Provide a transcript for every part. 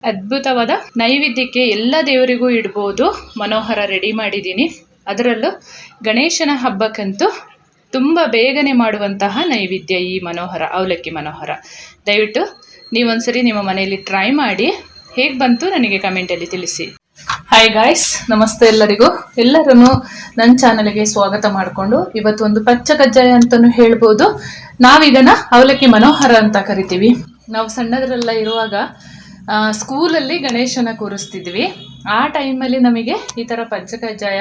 ಅದ್ಭುತವಾದ ನೈವೇದ್ಯಕ್ಕೆ ಎಲ್ಲ ದೇವರಿಗೂ ಇಡ್ಬೋದು ಮನೋಹರ ರೆಡಿ ಮಾಡಿದ್ದೀನಿ. ಅದರಲ್ಲೂ ಗಣೇಶನ ಹಬ್ಬಕ್ಕಂತೂ ತುಂಬ ಬೇಗನೆ ಮಾಡುವಂತಹ ನೈವೇದ್ಯ ಈ ಮನೋಹರ, ಅವಲಕ್ಕಿ ಮನೋಹರ. ದಯವಿಟ್ಟು ನೀವೊಂದ್ಸರಿ ನಿಮ್ಮ ಮನೆಯಲ್ಲಿ ಟ್ರೈ ಮಾಡಿ ಹೇಗೆ ಬಂತು ನನಗೆ ಕಮೆಂಟಲ್ಲಿ ತಿಳಿಸಿ. ಹಾಯ್ ಗಾಯ್ಸ್, ನಮಸ್ತೆ ಎಲ್ಲರಿಗೂ. ಎಲ್ಲರನ್ನು ನನ್ನ ಚಾನಲ್ಗೆ ಸ್ವಾಗತ ಮಾಡಿಕೊಂಡು ಇವತ್ತು ಒಂದು ಪಚ್ಚ ಕಜ್ಜಾಯ ಅಂತಲೂ ಹೇಳ್ಬೋದು. ನಾವಿದನ್ನು ಅವಲಕ್ಕಿ ಮನೋಹರ ಅಂತ ಕರಿತೀವಿ. ನಾವು ಸಣ್ಣದರೆಲ್ಲ ಇರುವಾಗ ಸ್ಕೂಲಲ್ಲಿ ಗಣೇಶನ ಕೂರಿಸ್ತಿದ್ವಿ. ಆ ಟೈಮಲ್ಲಿ ನಮಗೆ ಈ ಥರ ಪಚ್ಚ ಕಜ್ಜಾಯ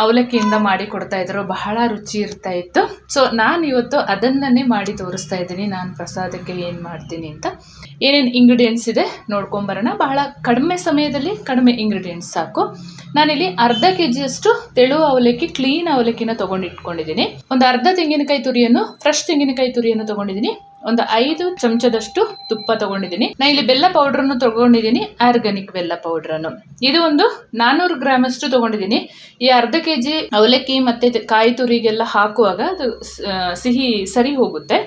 ಅವಲಕ್ಕಿಯಿಂದ ಮಾಡಿ ಕೊಡ್ತಾ ಇದ್ರು. ಬಹಳ ರುಚಿ ಇರ್ತಾ ಇತ್ತು. ಸೊ ನಾನು ಇವತ್ತು ಅದನ್ನೇ ಮಾಡಿ ತೋರಿಸ್ತಾ ಇದ್ದೀನಿ. ನಾನು ಪ್ರಸಾದಕ್ಕೆ ಏನು ಮಾಡ್ತೀನಿ ಅಂತ, ಏನೇನು ಇಂಗ್ರೀಡಿಯೆಂಟ್ಸ್ ಇದೆ ನೋಡ್ಕೊಂಬರೋಣ. ಬಹಳ ಕಡಿಮೆ ಸಮಯದಲ್ಲಿ ಕಡಿಮೆ ಇಂಗ್ರೀಡಿಯೆಂಟ್ಸ್ ಸಾಕು. ನಾನಿಲ್ಲಿ ಅರ್ಧ ಕೆಜಿಯಷ್ಟು ತೆಳು ಅವಲಕ್ಕಿ, ಕ್ಲೀನ್ ಅವಲಕ್ಕಿನ ತೊಗೊಂಡಿಟ್ಕೊಂಡಿದ್ದೀನಿ. ಒಂದು ಅರ್ಧ ತೆಂಗಿನಕಾಯಿ ತುರಿಯನ್ನು, ಫ್ರೆಶ್ ತೆಂಗಿನಕಾಯಿ ತುರಿಯನ್ನು ತೊಗೊಂಡಿದ್ದೀನಿ. ಒಂದು 5 ಚಮಚದಷ್ಟು ತುಪ್ಪ ತೊಗೊಂಡಿದ್ದೀನಿ. ನಾನು ಇಲ್ಲಿ ಬೆಲ್ಲ ಪೌಡ್ರನ್ನು ತೊಗೊಂಡಿದ್ದೀನಿ, ಆರ್ಗ್ಯಾನಿಕ್ ಬೆಲ್ಲ ಪೌಡ್ರನ್ನು. ಇದು ಒಂದು 400 ಗ್ರಾಮ್ ಅಷ್ಟು ತೊಗೊಂಡಿದ್ದೀನಿ. ಈ ಅರ್ಧ ಕೆಜಿ ಅವಲಕ್ಕಿ ಮತ್ತು ಕಾಯಿ ತುರಿಗೆಲ್ಲ ಹಾಕುವಾಗ ಅದು ಸಿಹಿ ಸರಿ ಹೋಗುತ್ತೆ.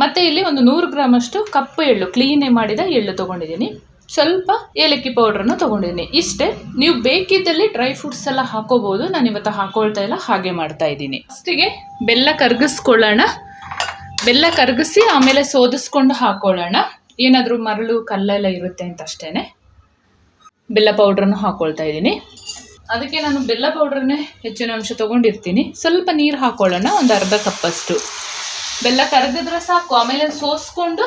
ಮತ್ತು ಇಲ್ಲಿ ಒಂದು 100 ಗ್ರಾಮ್ ಅಷ್ಟು ಕಪ್ಪು ಎಳ್ಳು, ಕ್ಲೀನೇ ಮಾಡಿದ ಎಳ್ಳು ತೊಗೊಂಡಿದ್ದೀನಿ. ಸ್ವಲ್ಪ ಏಲಕ್ಕಿ ಪೌಡ್ರನ್ನು ತೊಗೊಂಡಿದ್ದೀನಿ. ಇಷ್ಟೇ. ನೀವು ಬೇಕಿದ್ದಲ್ಲಿ ಡ್ರೈ ಫ್ರೂಟ್ಸ್ ಎಲ್ಲ ಹಾಕೋಬಹುದು. ನಾನು ಇವತ್ತು ಹಾಕೊಳ್ತಾ ಇಲ್ಲ, ಹಾಗೆ ಮಾಡ್ತಾ ಇದ್ದೀನಿ. ಫಸ್ಟಿಗೆ ಬೆಲ್ಲ ಕರಗಿಸ್ಕೊಳ್ಳೋಣ. ಬೆಲ್ಲ ಕರಗಿಸಿ ಆಮೇಲೆ ಸೋದಿಸ್ಕೊಂಡು ಹಾಕೊಳ್ಳೋಣ. ಏನಾದರೂ ಮರಳು ಕಲ್ಲೆಲ್ಲ ಇರುತ್ತೆ ಅಂತ ಅಷ್ಟೇ. ಬೆಲ್ಲ ಪೌಡ್ರನ್ನು ಹಾಕೊಳ್ತಾ ಇದ್ದೀನಿ. ಅದಕ್ಕೆ ನಾನು ಬೆಲ್ಲ ಪೌಡ್ರನ್ನೇ ಹೆಚ್ಚಿನ ಅಂಶ ತೊಗೊಂಡಿರ್ತೀನಿ. ಸ್ವಲ್ಪ ನೀರು ಹಾಕೊಳ್ಳೋಣ, ಒಂದು ಅರ್ಧ ಕಪ್ಪಷ್ಟು. ಬೆಲ್ಲ ಕರಗಿದ್ರೆ ಸಾಕು. ಆಮೇಲೆ ಸೋಸ್ಕೊಂಡು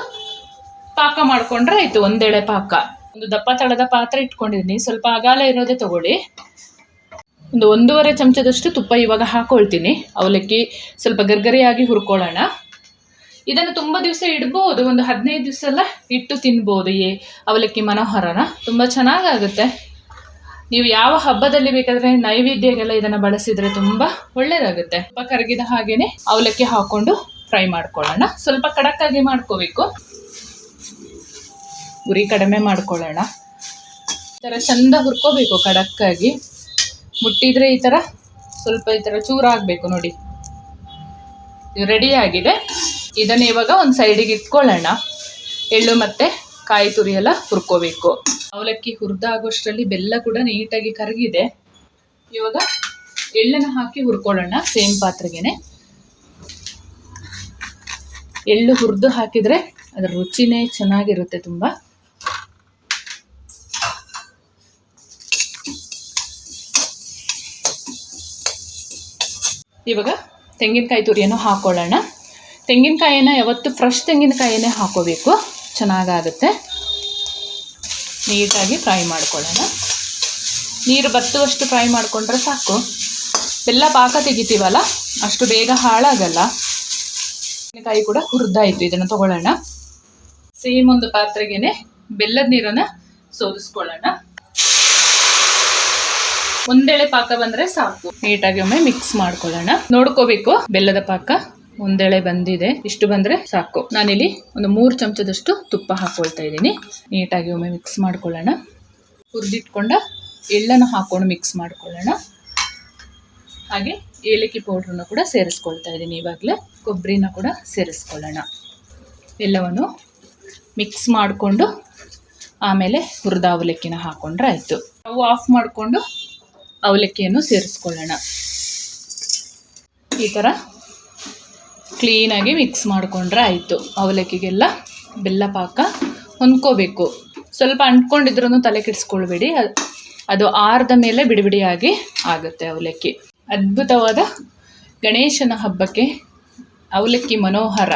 ಪಾಕ ಮಾಡಿಕೊಂಡ್ರೆ ಆಯಿತು, ಒಂದೆಳೆ ಪಾಕ. ಒಂದು ದಪ್ಪ ತಳದ ಪಾತ್ರೆ ಇಟ್ಕೊಂಡಿದ್ದೀನಿ. ಸ್ವಲ್ಪ ಅಗಾಲ ಇರೋದೇ ತಗೊಳ್ಳಿ. ಒಂದು 1.5 ಚಮಚದಷ್ಟು ತುಪ್ಪ ಇವಾಗ ಹಾಕೊಳ್ತೀನಿ. ಅವಲಕ್ಕಿ ಸ್ವಲ್ಪ ಗರ್ಗರಿಯಾಗಿ ಹುರ್ಕೊಳ್ಳೋಣ. ಇದನ್ನು ತುಂಬ ದಿವಸ ಇಡ್ಬೋದು. ಒಂದು 15 ದಿವಸ ಎಲ್ಲ ಇಟ್ಟು ತಿನ್ಬೋದು ಈ ಅವಲಕ್ಕಿ ಮನೋಹರನ. ತುಂಬ ಚೆನ್ನಾಗಾಗುತ್ತೆ. ನೀವು ಯಾವ ಹಬ್ಬದಲ್ಲಿ ಬೇಕಾದರೆ ನೈವೇದ್ಯಕ್ಕೆಲ್ಲ ಇದನ್ನು ಬಳಸಿದರೆ ತುಂಬ ಒಳ್ಳೆಯದಾಗುತ್ತೆ. ಸ್ವಲ್ಪ ಕರಗಿದ ಹಾಗೆಯೇ ಅವಲಕ್ಕಿ ಹಾಕ್ಕೊಂಡು ಫ್ರೈ ಮಾಡ್ಕೊಳ್ಳೋಣ. ಸ್ವಲ್ಪ ಕಡಕ್ಕಾಗಿ ಮಾಡ್ಕೋಬೇಕು. ಉರಿ ಕಡಿಮೆ ಮಾಡ್ಕೊಳ್ಳೋಣ. ಈ ಥರ ಚೆಂದ ಹುರ್ಕೋಬೇಕು ಕಡಕ್ಕಾಗಿ. ಮುಟ್ಟಿದರೆ ಈ ಥರ ಸ್ವಲ್ಪ ಈ ಥರ ಚೂರಾಗಬೇಕು ನೋಡಿ. ಇದು ರೆಡಿ ಆಗಿದೆ. ಇದನ್ನು ಇವಾಗ ಒಂದು ಸೈಡಿಗೆ ಇಟ್ಕೊಳ್ಳೋಣ. ಎಳ್ಳು ಮತ್ತು ಕಾಯಿ ತುರಿ ಎಲ್ಲ ಹುರ್ಕೋಬೇಕು. ಅವಲಕ್ಕಿ ಹುರಿದಾಗೋಷ್ಟರಲ್ಲಿ ಬೆಲ್ಲ ಕೂಡ ನೀಟಾಗಿ ಕರಗಿದೆ. ಇವಾಗ ಎಳ್ಳನ್ನು ಹಾಕಿ ಹುರ್ಕೊಳ್ಳೋಣ ಸೇಮ್ ಪಾತ್ರೆಗೆ. ಎಳ್ಳು ಹುರಿದು ಹಾಕಿದರೆ ಅದರ ರುಚಿನೇ ಚೆನ್ನಾಗಿರುತ್ತೆ ತುಂಬ. ಇವಾಗ ತೆಂಗಿನಕಾಯಿ ತುರಿಯನ್ನು ಹಾಕೊಳ್ಳೋಣ. ತೆಂಗಿನಕಾಯಿನ ಯಾವತ್ತು ಫ್ರೆಶ್ ತೆಂಗಿನಕಾಯಿನೇ ಹಾಕೋಬೇಕು, ಚೆನ್ನಾಗಾಗುತ್ತೆ. ನೀಟಾಗಿ ಫ್ರೈ ಮಾಡ್ಕೊಳ್ಳೋಣ. ನೀರು ಬತ್ತುವಷ್ಟು ಫ್ರೈ ಮಾಡಿಕೊಂಡ್ರೆ ಸಾಕು. ಬೆಲ್ಲ ಪಾಕ ತೆಗಿತೀವಲ್ಲ, ಅಷ್ಟು ಬೇಗ ಹಾಳಾಗಲ್ಲ. ತೆಂಗಿನಕಾಯಿ ಕೂಡ ಹುರಿದಾಯಿತು. ಇದನ್ನು ತಗೊಳ್ಳೋಣ. ಸೇಮ್ ಒಂದು ಪಾತ್ರೆಗೆ ಬೆಲ್ಲದ ನೀರನ್ನು ಸೋದಿಸ್ಕೊಳ್ಳೋಣ. ಒಂದೆಳೆ ಪಾಕ ಬಂದರೆ ಸಾಕು. ನೀಟಾಗಿ ಒಮ್ಮೆ ಮಿಕ್ಸ್ ಮಾಡ್ಕೊಳ್ಳೋಣ. ನೋಡ್ಕೋಬೇಕು ಬೆಲ್ಲದ ಪಾಕ ಒಂದೆಳೆ ಬಂದಿದೆ, ಇಷ್ಟು ಬಂದರೆ ಸಾಕು. ನಾನಿಲ್ಲಿ ಒಂದು 3 ಚಮಚದಷ್ಟು ತುಪ್ಪ ಹಾಕ್ಕೊಳ್ತಾ ಇದ್ದೀನಿ. ನೀಟಾಗಿ ಒಮ್ಮೆ ಮಿಕ್ಸ್ ಮಾಡ್ಕೊಳ್ಳೋಣ. ಹುರಿದಿಟ್ಕೊಂಡ ಎಳ್ಳನ್ನು ಹಾಕ್ಕೊಂಡು ಮಿಕ್ಸ್ ಮಾಡ್ಕೊಳ್ಳೋಣ. ಹಾಗೆ ಏಲಕ್ಕಿ ಪೌಡ್ರನ್ನು ಕೂಡ ಸೇರಿಸ್ಕೊಳ್ತಾ ಇದ್ದೀನಿ. ಇವಾಗಲೇ ಕೊಬ್ಬರಿನ ಕೂಡ ಸೇರಿಸ್ಕೊಳ್ಳೋಣ. ಎಲ್ಲವನ್ನು ಮಿಕ್ಸ್ ಮಾಡಿಕೊಂಡು ಆಮೇಲೆ ಹುರಿದ ಅವಲಕ್ಕಿನ ಹಾಕ್ಕೊಂಡ್ರೆ ಆಯಿತು. ಸ್ಟವ್ ಆಫ್ ಮಾಡಿಕೊಂಡು ಅವಲಕ್ಕಿಯನ್ನು ಸೇರಿಸ್ಕೊಳ್ಳೋಣ. ಈ ಥರ ಕ್ಲೀನಾಗಿ ಮಿಕ್ಸ್ ಮಾಡಿಕೊಂಡ್ರೆ ಆಯಿತು. ಅವಲಕ್ಕಿಗೆಲ್ಲ ಬೆಲ್ಲ ಪಾಕ ಹೊಂದ್ಕೋಬೇಕು. ಸ್ವಲ್ಪ ಅಂಟ್ಕೊಂಡಿದ್ರೂ ತಲೆ ಕೆಡಿಸ್ಕೊಳ್ಬೇಡಿ. ಅದು ಆರ್ದ ಮೇಲೆ ಬಿಡಿಬಿಡಿಯಾಗಿ ಆಗುತ್ತೆ ಅವಲಕ್ಕಿ. ಅದ್ಭುತವಾದ ಗಣೇಶನ ಹಬ್ಬಕ್ಕೆ ಅವಲಕ್ಕಿ ಮನೋಹರ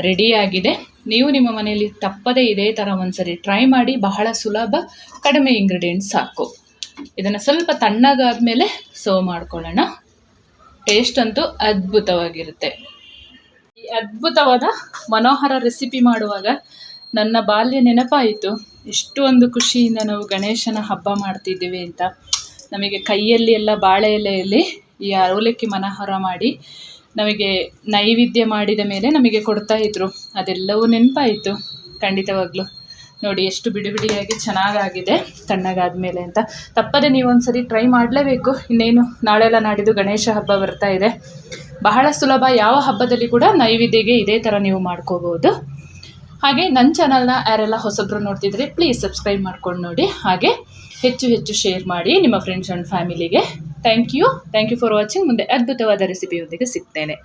ರೆಡಿಯಾಗಿದೆ. ನೀವು ನಿಮ್ಮ ಮನೆಯಲ್ಲಿ ತಪ್ಪದೇ ಇದೇ ಥರ ಒಂದ್ಸರಿ ಟ್ರೈ ಮಾಡಿ. ಬಹಳ ಸುಲಭ, ಕಡಿಮೆ ಇಂಗ್ರೀಡಿಯೆಂಟ್ಸ್ ಸಾಕು. ಇದನ್ನು ಸ್ವಲ್ಪ ತಣ್ಣಗಾದ ಮೇಲೆ ಸರ್ವ್ ಮಾಡ್ಕೊಳ್ಳೋಣ. ಟೇಸ್ಟ್ ಅಂತೂ ಅದ್ಭುತವಾಗಿರುತ್ತೆ. ಈ ಅದ್ಭುತವಾದ ಮನೋಹರ ರೆಸಿಪಿ ಮಾಡುವಾಗ ನನ್ನ ಬಾಲ್ಯ ನೆನಪಾಯಿತು. ಎಷ್ಟು ಒಂದು ಖುಷಿಯಿಂದ ನಾವು ಗಣೇಶನ ಹಬ್ಬ ಮಾಡ್ತಿದ್ದೀವಿ ಅಂತ. ನಮಗೆ ಕೈಯಲ್ಲಿ ಎಲ್ಲ ಬಾಳೆ ಎಲೆಯಲ್ಲಿ ಈ ಅವಲಕ್ಕಿ ಮನೋಹರ ಮಾಡಿ ನಮಗೆ ನೈವೇದ್ಯ ಮಾಡಿದ ಮೇಲೆ ನಮಗೆ ಕೊಡ್ತಾಯಿದ್ರು. ಅದೆಲ್ಲವೂ ನೆನಪಾಯಿತು ಖಂಡಿತವಾಗ್ಲೂ. ನೋಡಿ ಎಷ್ಟು ಬಿಡಿಬಿಡಿಯಾಗಿ ಚೆನ್ನಾಗಾಗಿದೆ ತಣ್ಣಗಾದ ಮೇಲೆ ಅಂತ. ತಪ್ಪದೆ ನೀವು ಒಂದ್ಸರಿ ಟ್ರೈ ಮಾಡಲೇಬೇಕು. ಇನ್ನೇನು ನಾಳೆಲ್ಲ ನಾಡಿದ್ದು ಗಣೇಶ ಹಬ್ಬ ಬರ್ತಾ ಇದೆ. ಬಹಳ ಸುಲಭ. ಯಾವ ಹಬ್ಬದಲ್ಲಿ ಕೂಡ ನೈವೇದ್ಯಗೆ ಇದೇ ಥರ ನೀವು ಮಾಡ್ಕೋಬೋದು. ಹಾಗೆ ನನ್ನ ಚಾನಲ್ನ ಯಾರೆಲ್ಲ ಹೊಸಬ್ರು ನೋಡ್ತಿದ್ರೆ ಪ್ಲೀಸ್ ಸಬ್ಸ್ಕ್ರೈಬ್ ಮಾಡ್ಕೊಂಡು ನೋಡಿ. ಹಾಗೆ ಹೆಚ್ಚು ಹೆಚ್ಚು ಶೇರ್ ಮಾಡಿ ನಿಮ್ಮ ಫ್ರೆಂಡ್ಸ್ ಆ್ಯಂಡ್ ಫ್ಯಾಮಿಲಿಗೆ. Thank you for watching. ಮುಂದೆ ಅದ್ಭುತವಾದ ರೆಸಿಪಿಯೊಂದಿಗೆ ಸಿಗ್ತೇನೆ.